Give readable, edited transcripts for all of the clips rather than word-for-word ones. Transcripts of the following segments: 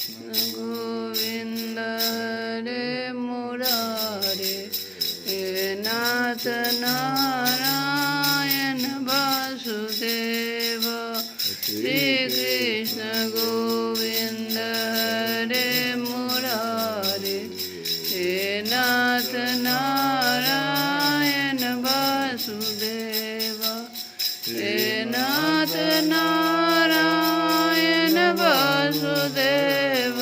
गोविंद हरे मुरारे, हे नाथ नारायण वासुदेव। श्री कृष्ण गोविंद हरे मुरारे, हे नाथ नारायण वासुदेव। हे नाथ नारायण वासुदेव,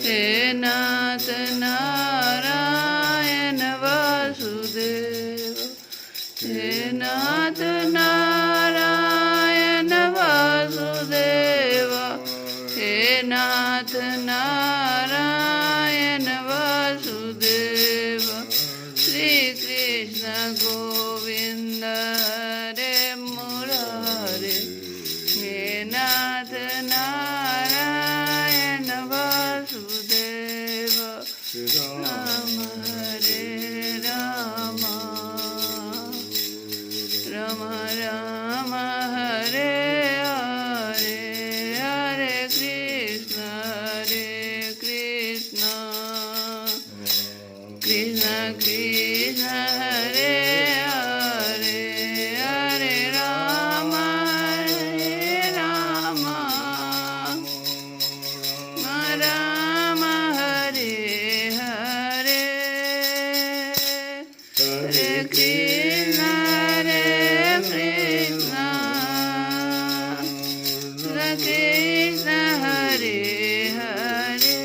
हे नाथ नारायण वासुदेव। हे नाथ नारायण वासुदेव, हे नाथ नारायण वासुदेव। श्री कृष्ण गोविंद हरे मुरारे, हे नाथ नारायण वासुदेव। राम हरे राम, राम राम हरे हरे, हरे कृष्ण कृष्ण कृष्ण हरे हरे, हरे राम राम हरे हरे, हरे कृष्ण कृष्ण हरे हरे,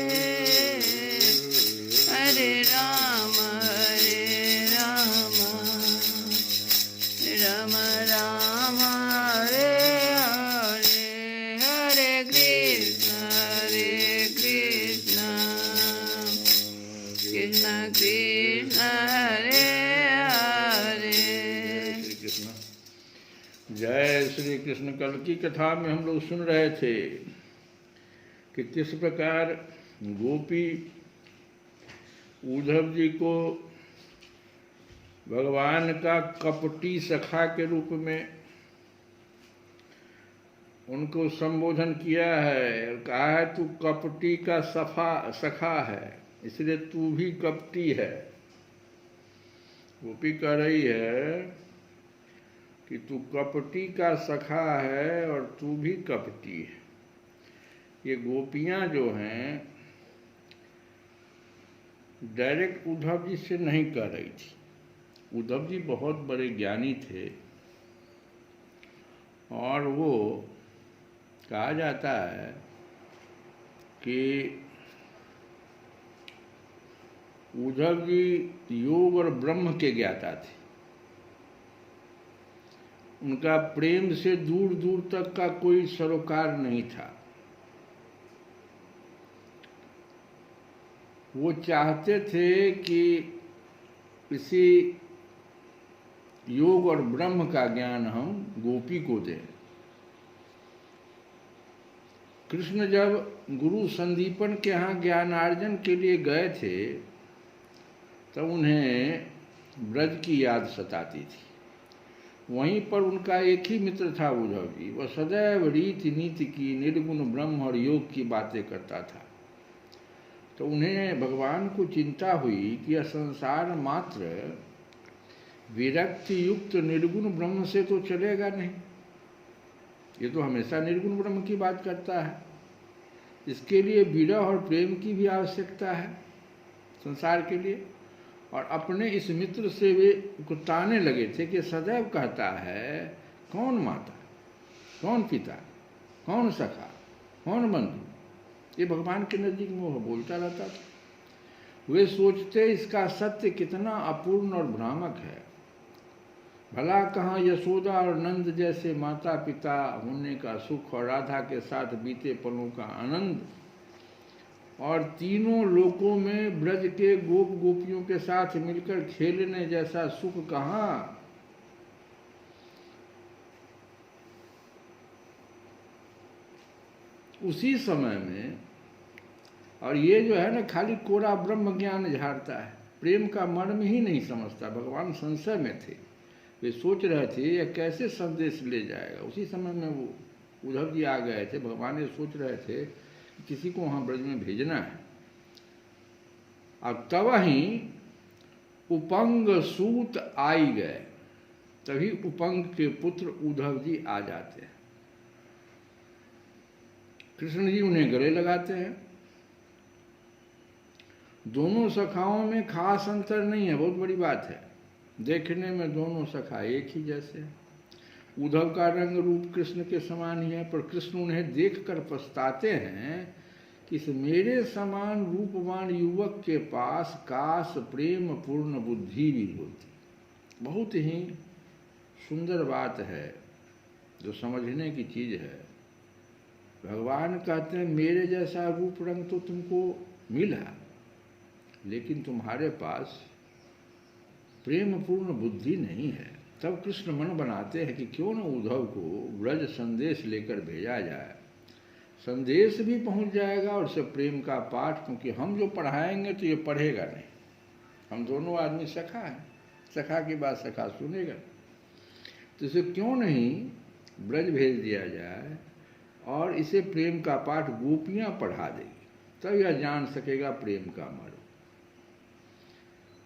हरे राम राम राम हरे हरे, हरे कृष्ण कृष्ण कृष्ण हरे हरे। श्री कृष्ण। जय श्री कृष्ण। कल की कथा में हम लोग सुन रहे थे कि किस प्रकार गोपी उद्धव जी को भगवान का कपटी सखा के रूप में उनको संबोधन किया है। कहा है तू कपटी का सखा है, इसलिए तू भी कपटी है। गोपी कह रही है कि तू कपटी का सखा है और तू भी कपटी है। ये गोपियां जो हैं डायरेक्ट उद्धव जी से नहीं कह रही थी। उद्धव जी बहुत बड़े ज्ञानी थे और वो कहा जाता है कि उद्धव जी योग और ब्रह्म के ज्ञाता थे। उनका प्रेम से दूर दूर तक का कोई सरोकार नहीं था। वो चाहते थे कि इसी योग और ब्रह्म का ज्ञान हम गोपी को दें। कृष्ण जब गुरु संदीपन के यहाँ ज्ञानार्जन के लिए गए थे तब उन्हें ब्रज की याद सताती थी। वहीं पर उनका एक ही मित्र था उद्धव जी। वह सदैव रीति नीति की, निर्गुण ब्रह्म और योग की बातें करता था। तो उन्हें भगवान को चिंता हुई कि यह संसार मात्र विरक्ति युक्त निर्गुण ब्रह्म से तो चलेगा नहीं। ये तो हमेशा निर्गुण ब्रह्म की बात करता है। इसके लिए विरह और प्रेम की भी आवश्यकता है संसार के लिए। और अपने इस मित्र से वे कुताने लगे थे कि सदैव कहता है कौन माता, कौन पिता, कौन सखा, कौन बंधु। ये भगवान के नजदीक में बोलता रहता था। वे सोचते इसका सत्य कितना अपूर्ण और भ्रामक है। भला कहाँ यशोदा और नंद जैसे माता पिता होने का सुख और राधा के साथ बीते पलों का आनंद और तीनों लोकों में ब्रज के गोप गोपियों के साथ मिलकर खेलने जैसा सुख कहाँ। उसी समय में, और ये जो है ना खाली कोरा ब्रह्म ज्ञान झाड़ता है, प्रेम का मर्म ही नहीं समझता। भगवान संशय में थे। वे सोच रहे थे यह कैसे संदेश ले जाएगा। उसी समय में वो उद्धव जी आ गए थे। भगवान ये सोच रहे थे किसी को वहाँ ब्रज में भेजना है। और तब ही उपंग सूत आई गए, तभी उपंग के पुत्र उद्धव जी आ जाते हैं। कृष्ण जी उन्हें गले लगाते हैं। दोनों सखाओं में खास अंतर नहीं है, बहुत बड़ी बात है। देखने में दोनों सखा एक ही जैसे हैं। उद्धव का रंग रूप कृष्ण के समान ही है, पर कृष्ण उन्हें देखकर पछताते हैं कि इस मेरे समान रूपवान युवक के पास काश प्रेम पूर्ण बुद्धि भी होती। बहुत ही सुंदर बात है, जो समझने की चीज है। भगवान कहते हैं मेरे जैसा रूप रंग तो तुमको मिला, लेकिन तुम्हारे पास प्रेम पूर्ण बुद्धि नहीं है। तब कृष्ण मन बनाते हैं कि क्यों न उद्धव को ब्रज संदेश लेकर भेजा जाए। संदेश भी पहुंच जाएगा और सब प्रेम का पाठ, क्योंकि हम जो पढ़ाएंगे तो ये पढ़ेगा नहीं। हम दोनों आदमी सखा हैं, सखा की बात सखा सुनेगा। तो इसे क्यों नहीं ब्रज भेज दिया जाए और इसे प्रेम का पाठ गोपियां पढ़ा देगी, तब यह जान सकेगा प्रेम का मर्म।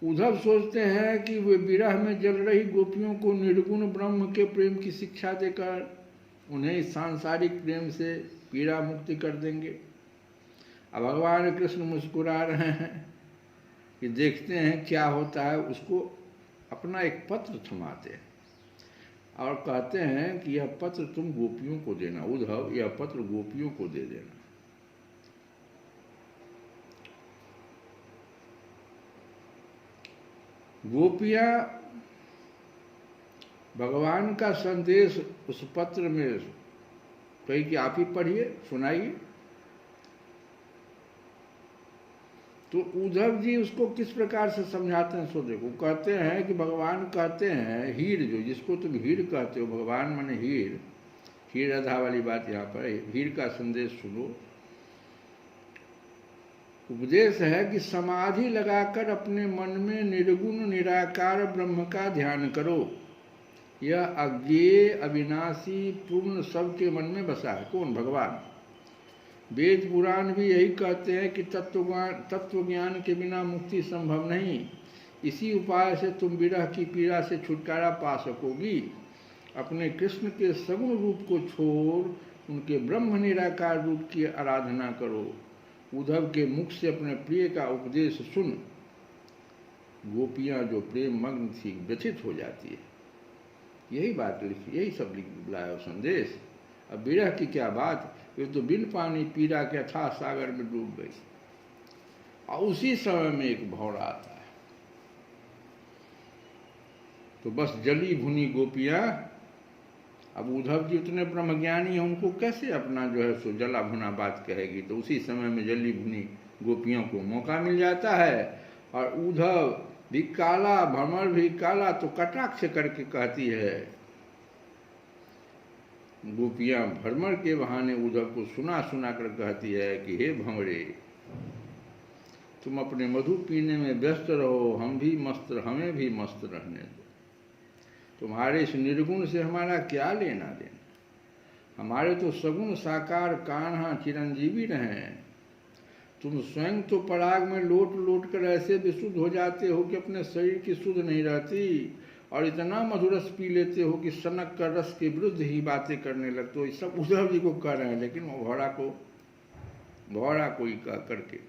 उद्धव सोचते हैं कि वे विरह में जल रही गोपियों को निर्गुण ब्रह्म के प्रेम की शिक्षा देकर उन्हें सांसारिक प्रेम से पीड़ा मुक्ति कर देंगे। अब भगवान कृष्ण मुस्कुरा रहे हैं कि देखते हैं क्या होता है। उसको अपना एक पत्र थमाते हैं और कहते हैं कि यह पत्र तुम गोपियों को देना। उद्धव, यह पत्र गोपियों को दे देना। गोपियां भगवान का संदेश उस पत्र में कही कि आप ही पढ़िए, सुनाइए। तो उद्धव जी उसको किस प्रकार से समझाते हैं सो देखो। कहते हैं कि भगवान कहते हैं हीर, जो जिसको तुम हीर कहते हो, भगवान माने हीर, हीर राधा वाली बात यहाँ पर है। हीर का संदेश सुनो। उपदेश है कि समाधि लगाकर अपने मन में निर्गुण निराकार ब्रह्म का ध्यान करो। यह अज्ञेय अविनाशी पूर्ण सबके मन में बसा है। कौन? भगवान। वेद पुराण भी यही कहते हैं कि तत्व ज्ञान के बिना मुक्ति संभव नहीं। इसी उपाय से तुम विरह की पीड़ा से छुटकारा पा सकोगी। अपने कृष्ण के सगुण रूप को छोड़ उनके ब्रह्म निराकार रूप की आराधना करो। उद्धव के मुख से अपने प्रिय का उपदेश सुन गोपियां जो प्रेम मग्न थी व्यथित हो जाती है। यही बात लिखी, यही सब लाया संदेश। अब विरह की क्या बात, ये तो बिन पानी पीड़ा के अथाह सागर में डूब गई। और उसी समय में एक भौरा आता है। तो बस जली भुनी गोपियां, अब उद्धव जी उतने ब्रह्मज्ञानी हैं, उनको कैसे अपना जो है सो जला भुना बात कहेगी। तो उसी समय में जली भुनी गोपियों को मौका मिल जाता है और उद्धव भी काला, भ्रमर भी काला, तो कटाक्ष करके कहती है गोपियां भ्रमर के बहाने उद्धव को सुना सुना कर कहती है कि हे भंवरे, तुम अपने मधु पीने में व्यस्त रहो, हमें भी मस्त रहने दो। तुम्हारे इस निर्गुण से हमारा क्या लेना देना। हमारे तो सगुण साकार कान्हा चिरंजीवी रहे। तुम स्वयं तो पराग में लोट लोट कर ऐसे विशुद्ध हो जाते हो कि अपने शरीर की सुध नहीं रहती, और इतना मधुरस पी लेते हो कि सनक का रस के विरुद्ध ही बातें करने लगते हो। सब उद्धव जी को कह रहे हैं, लेकिन वो भौरा कोई कह करके,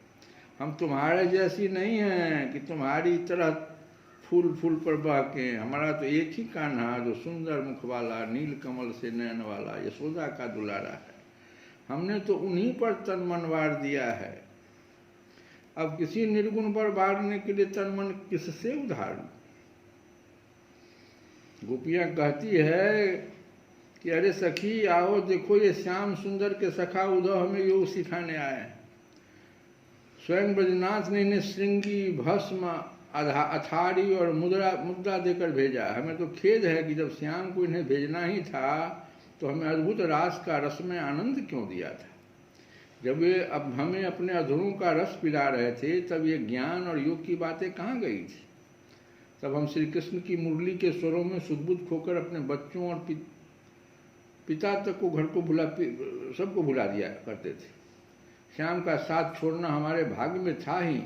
हम तुम्हारे जैसी नहीं हैं कि तुम्हारी तरह फूल फूल पर बह के। हमारा तो एक ही कान्हा जो सुंदर मुख वाला, नील कमल से नयन वाला, यशोदा का दुलारा है। हमने तो उन्हीं पर तन मन वार दिया है। अब किसी निर्गुण पर वारने के लिए तन मन किससे उधार लूं। गोपियां कहती है कि अरे सखी आओ, देखो ये श्याम सुंदर के सखा उद्धव हमें योग सिखाने आए हैं। स्वयं ब्रजनाथ ने इन्हें श्रृंगी, भस्म, अथारी और मुद्रा देकर भेजा। हमें तो खेद है कि जब श्याम को इन्हें भेजना ही था तो हमें अद्भुत रास का रस में आनंद क्यों दिया था। जब वे अब हमें अपने अधरों का रस पिला रहे थे, तब ये ज्ञान और योग की बातें कहाँ गई थी। तब हम श्री कृष्ण की मुरली के स्वरों में सुदबुद्ध खोकर अपने बच्चों और पिता तक को, घर को सबको भुला दिया करते थे। श्याम का साथ छोड़ना हमारे भाग्य में था ही,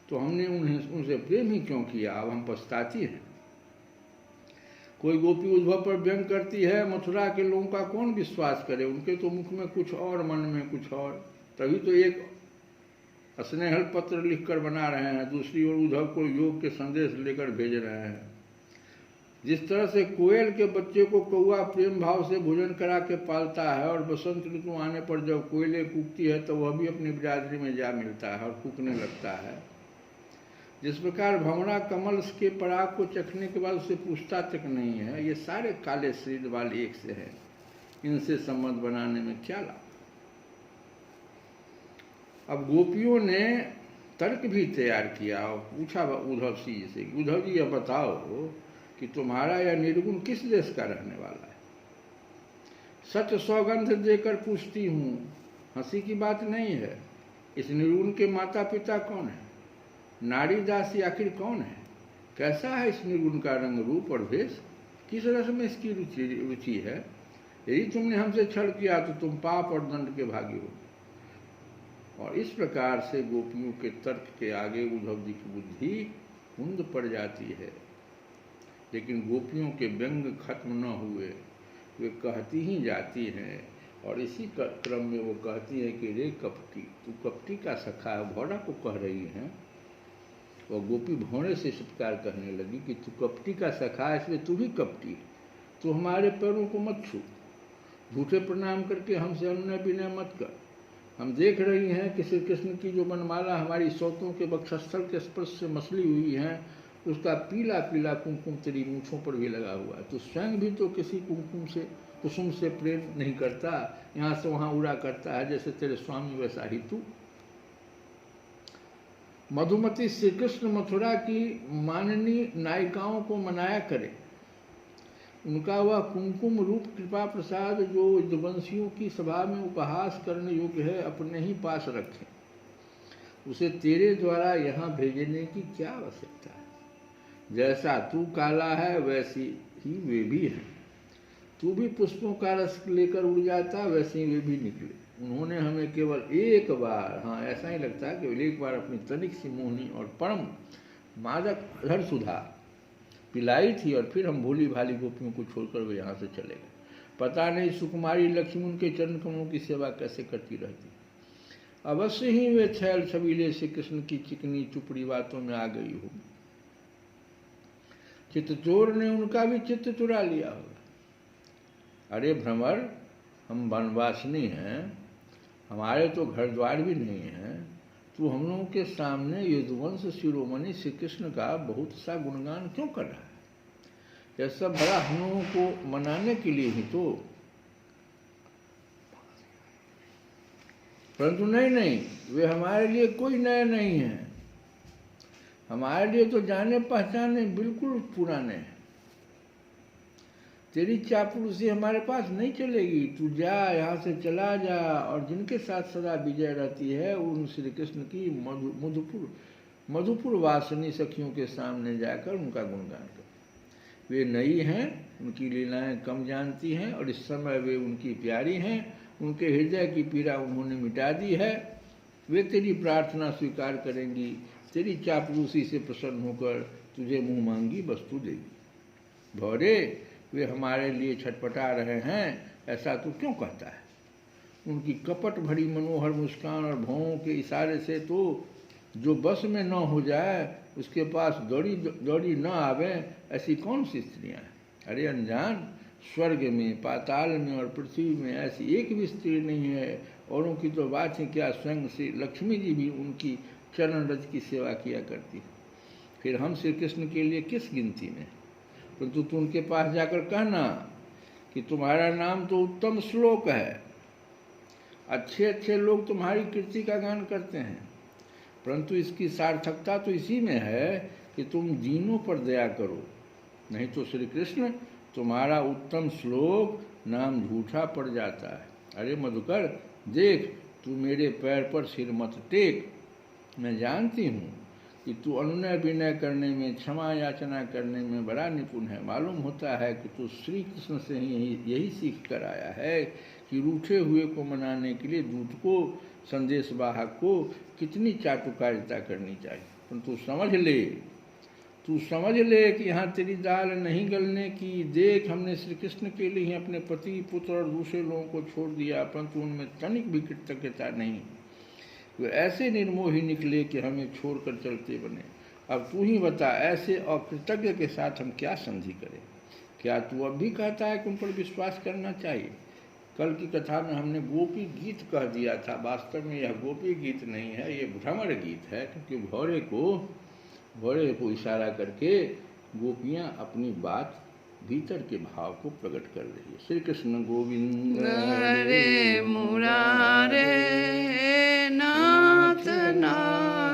तो हमने उनसे प्रेम ही क्यों किया? अब हम पछताती हैं। कोई गोपी उद्धव पर व्यंग करती है, मथुरा के लोगों का कौन विश्वास करे? उनके तो मुख में कुछ और, मन में कुछ और। तभी तो एक स्नेहल पत्र लिखकर बना रहे हैं, दूसरी ओर उद्धव को योग के संदेश लेकर भेज रहे हैं। जिस तरह से कोयल के बच्चे को कौआ प्रेम भाव से भोजन करा के पालता है, और बसंत ऋतु आने पर जब कोयलें कूकती है तो वह भी अपनी बिरादरी में जा मिलता है और कूकने लगता है, जिस प्रकार भंवरा कमल के पराग को चखने के बाद उसे पूछता तक नहीं है, ये सारे काले शरीर वाले एक से हैं, इनसे संबंध बनाने में क्या लाभ? अब गोपियों ने तर्क भी तैयार किया और पूछा उद्धव जी से, उद्धव जी यह बताओ कि तुम्हारा यह निर्गुण किस देश का रहने वाला है? सच सौगंध देकर पूछती हूँ, हंसी की बात नहीं है। इस निर्गुण के माता पिता कौन है? नारी दासी आखिर कौन है? कैसा है इस निर्गुण का रंग रूप और भेष? किस रस में इसकी रुचि है? यदि तुमने हमसे छल किया तो तुम पाप और दंड के भागी हो। और इस प्रकार से गोपियों के तर्क के आगे उद्धव जी की बुद्धि कुंद पड़ जाती है। लेकिन गोपियों के व्यंग खत्म न हुए, वे कहती ही जाती हैं, और इसी क्रम में वो कहती है कि रे कपटी, तू कपटी का सखा है। भौरा को कह रही हैं, और गोपी भौरे से सत्कार कहने लगी कि तू कपटी का सखा है, इसलिए तू भी कपटी, तू हमारे पैरों को मत छू, झूठे प्रणाम करके हमसे अनुनय विनय मत कर। हम देख रही हैं कि श्री कृष्ण की जो मनमाला हमारी सौतों के वक्षस्थल के स्पर्श से मसली हुई है, उसका पीला पीला कुमकुम तेरी मूँछों पर भी लगा हुआ है। तो स्वयं भी तो किसी कुसुम से प्रेम नहीं करता, यहाँ से वहाँ उड़ा करता है, जैसे तेरे स्वामी वैसा ही तू। मधुमती श्री कृष्ण मथुरा की माननीय नायिकाओं को मनाया करे, उनका वह कुमकुम रूप कृपा प्रसाद जो यदुवंशियों की सभा में उपहास करने योग्य है, अपने ही पास रखें। उसे तेरे द्वारा यहाँ भेजने की क्या आवश्यकता है? जैसा तू काला है वैसी ही वे भी हैं। तू भी पुष्पों का रस लेकर उड़ जाता, वैसे ही वे भी निकले। उन्होंने हमें केवल एक बार, हाँ ऐसा ही लगता है, केवल एक बार अपनी तनिक सी मोहनी और परम मादक अधर सुधा पिलाई थी, और फिर हम भोली भाली गोपियों को छोड़कर वे यहाँ से चले गए। पता नहीं सुकुमारी लक्ष्मी उनके चरण कमलों की सेवा कैसे करती रहती। अवश्य ही वे छैल छबीले से कृष्ण की चिकनी चुपड़ी बातों में आ गई होगी। चित्तचोर ने उनका भी चित्त चुरा लिया होगा। अरे भ्रमर, हम वनवासिनी हैं, हमारे तो घर द्वार भी नहीं है, तू हम लोगों के सामने यदुवंश शिरोमणि श्री कृष्ण का बहुत सा गुणगान क्यों कर रहा है? यह सब बड़ा हम लोगों को मनाने के लिए ही तो। परंतु नहीं, वे हमारे लिए कोई नए नहीं हैं, हमारे लिए तो जाने पहचाने बिल्कुल पुराने हैं। तेरी चापलूसी हमारे पास नहीं चलेगी। तू जा, यहाँ से चला जा, और जिनके साथ सदा विजय रहती है उन श्री कृष्ण की मधुपुर वासनी सखियों के सामने जाकर उनका गुणगान कर। वे नई हैं, उनकी लीलाएं कम जानती हैं, और इस समय वे उनकी प्यारी हैं। उनके हृदय की पीड़ा उन्होंने मिटा दी है। वे तेरी प्रार्थना स्वीकार करेंगी, तेरी चापलूसी से प्रसन्न होकर तुझे मुँह मांगी वस्तु देगी। भौरे, वे हमारे लिए छटपटा रहे हैं, ऐसा तू क्यों कहता है? उनकी कपट भरी मनोहर मुस्कान और भौं के इशारे से तो जो बस में न हो जाए, उसके पास दौड़ी न आवे, ऐसी कौन सी स्त्रियाँ हैं? अरे अनजान, स्वर्ग में, पाताल में और पृथ्वी में ऐसी एक भी स्त्री नहीं है। औरों की तो बात है क्या, स्वयं श्री लक्ष्मी जी भी उनकी चरण रज की सेवा किया करती है। फिर हम श्री कृष्ण के लिए किस गिनती में? परंतु तू उनके पास जाकर कहना कि तुम्हारा नाम तो उत्तम श्लोक है, अच्छे अच्छे लोग तुम्हारी कीर्ति का गान करते हैं, परंतु इसकी सार्थकता तो इसी में है कि तुम दीनों पर दया करो, नहीं तो श्री कृष्ण तुम्हारा उत्तम श्लोक नाम झूठा पड़ जाता है। अरे मधुकर, देख, तू मेरे पैर पर सिर मत टेक। मैं जानती हूँ कि तू अनुनय विनय करने में, क्षमा याचना करने में बड़ा निपुण है। मालूम होता है कि तू श्री कृष्ण से ही यही सीख कर आया है कि रूठे हुए को मनाने के लिए दूत को, संदेश वाहक को कितनी चाटुकारिता करनी चाहिए। पर तू समझ ले कि यहाँ तेरी दाल नहीं गलने की। देख, हमने श्री कृष्ण के लिए ही अपने पति, पुत्र और दूसरे लोगों को छोड़ दिया, परंतु उनमें तनिक भी कृतज्ञता नहीं। वे ऐसे निर्मोही निकले कि हमें छोड़कर चलते बने। अब तू ही बता, ऐसे अकृतज्ञ के साथ हम क्या संधि करें? क्या तू अब भी कहता है कि उन पर विश्वास करना चाहिए? कल की कथा में हमने गोपी गीत कह दिया था। वास्तव में यह गोपी गीत नहीं है, ये भ्रमर गीत है, क्योंकि भौरे को इशारा करके गोपियाँ अपनी बात, भीतर के भाव को प्रकट कर रही है। श्री कृष्ण गोविंद हरे मुरारे नाथ नारायण।